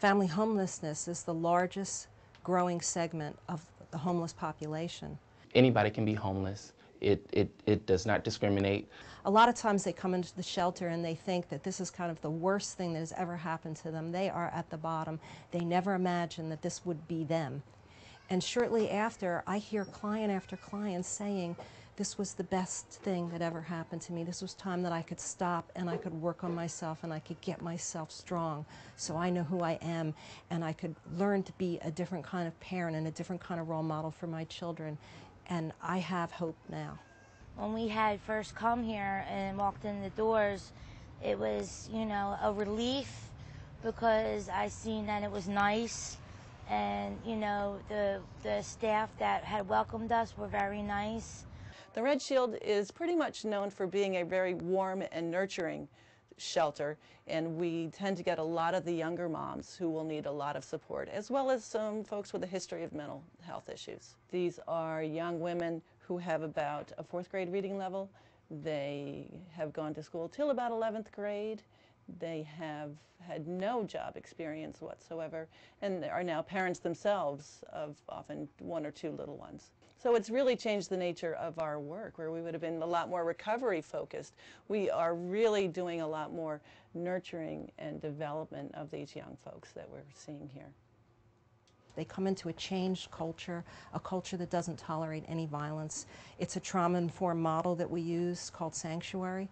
Family homelessness is the largest growing segment of the homeless population. Anybody can be homeless. It does not discriminate. A lot of times they come into the shelter and they think that this is kind of the worst thing that has ever happened to them. They are at the bottom. They never imagined that this would be them. And shortly after, I hear client after client saying, this was the best thing that ever happened to me. This was time that I could stop and I could work on myself and I could get myself strong so I know who I am and I could learn to be a different kind of parent and a different kind of role model for my children. And I have hope now. When we had first come here and walked in the doors, it was, you know, a relief because I seen that it was nice. And, you know, the staff that had welcomed us were very nice. The Red Shield is pretty much known for being a very warm and nurturing shelter, and we tend to get a lot of the younger moms who will need a lot of support, as well as some folks with a history of mental health issues. These are young women who have about a 4th grade reading level. They have gone to school till about 11th grade. They have had no job experience whatsoever and are now parents themselves of often 1 or 2 little ones. So it's really changed the nature of our work, where we would have been a lot more recovery focused. We are really doing a lot more nurturing and development of these young folks that we're seeing here. They come into a changed culture, a culture that doesn't tolerate any violence. It's a trauma-informed model that we use called Sanctuary.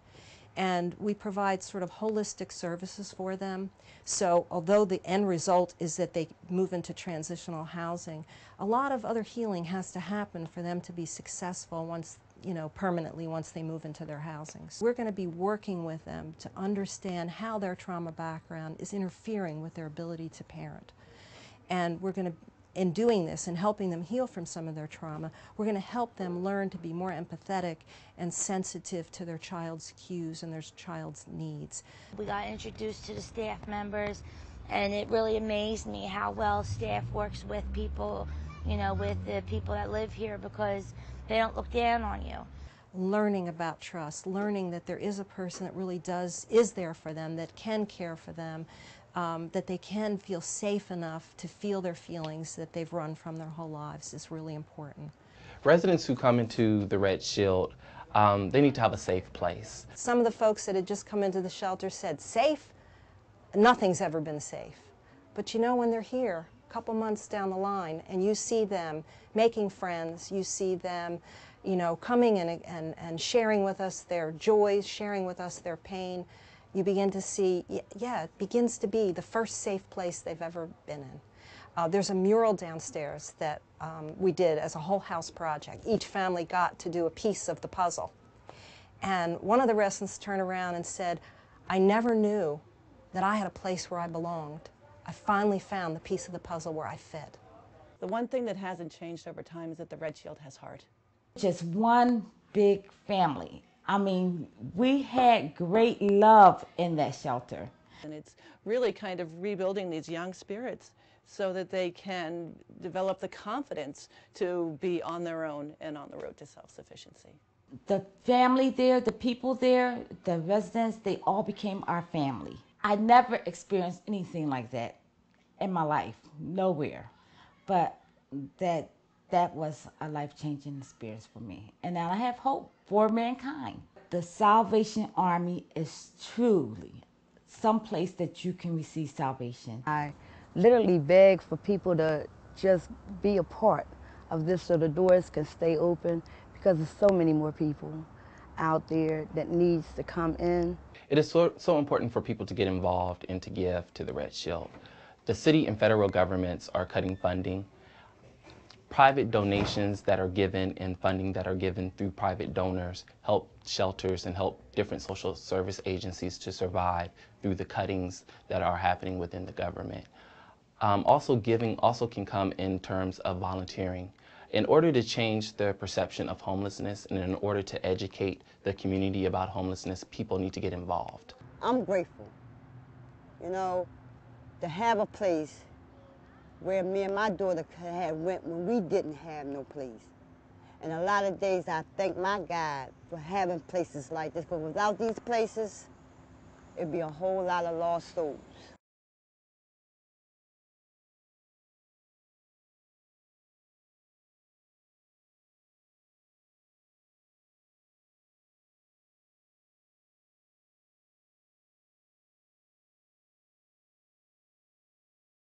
And we provide sort of holistic services for them. So although the end result is that they move into transitional housing, a lot of other healing has to happen for them to be successful once, you know, permanently once they move into their housings. We're going to be working with them to understand how their trauma background is interfering with their ability to parent. And we're going to, in doing this and helping them heal from some of their trauma, we're going to help them learn to be more empathetic and sensitive to their child's cues and their child's needs. We got introduced to the staff members, and it really amazed me how well staff works with people, you know, with the people that live here, because they don't look down on you. Learning about trust, learning that there is a person that really is there for them, that can care for them, that they can feel safe enough to feel their feelings that they've run from their whole lives is really important. Residents who come into the Red Shield, they need to have a safe place. Some of the folks that had just come into the shelter said, safe? Nothing's ever been safe. But you know, when they're here, a couple months down the line, and you see them making friends, you see them, you know, coming and sharing with us their joys, sharing with us their pain, you begin to see, yeah, it begins to be the first safe place they've ever been in. There's a mural downstairs that we did as a whole house project. Each family got to do a piece of the puzzle. And one of the residents turned around and said, I never knew that I had a place where I belonged. I finally found the piece of the puzzle where I fit. The one thing that hasn't changed over time is that the Red Shield has heart. Just one big family. I mean, we had great love in that shelter. And it's really kind of rebuilding these young spirits so that they can develop the confidence to be on their own and on the road to self-sufficiency. The family there, the people there, the residents, they all became our family. I never experienced anything like that in my life, nowhere. But that was a life-changing experience for me. And now I have hope for mankind. The Salvation Army is truly someplace that you can receive salvation. I literally beg for people to just be a part of this so the doors can stay open, because there's so many more people out there that needs to come in. It is so important for people to get involved and to give to the Red Shield. The city and federal governments are cutting funding. Private donations that are given and funding that are given through private donors help shelters and help different social service agencies to survive through the cuttings that are happening within the government. Also, giving also can come in terms of volunteering. In order to change the perception of homelessness and in order to educate the community about homelessness, people need to get involved. I'm grateful, you know, to have a place where me and my daughter went when we didn't have no place. And a lot of days I thank my God for having places like this, because without these places, it'd be a whole lot of lost souls.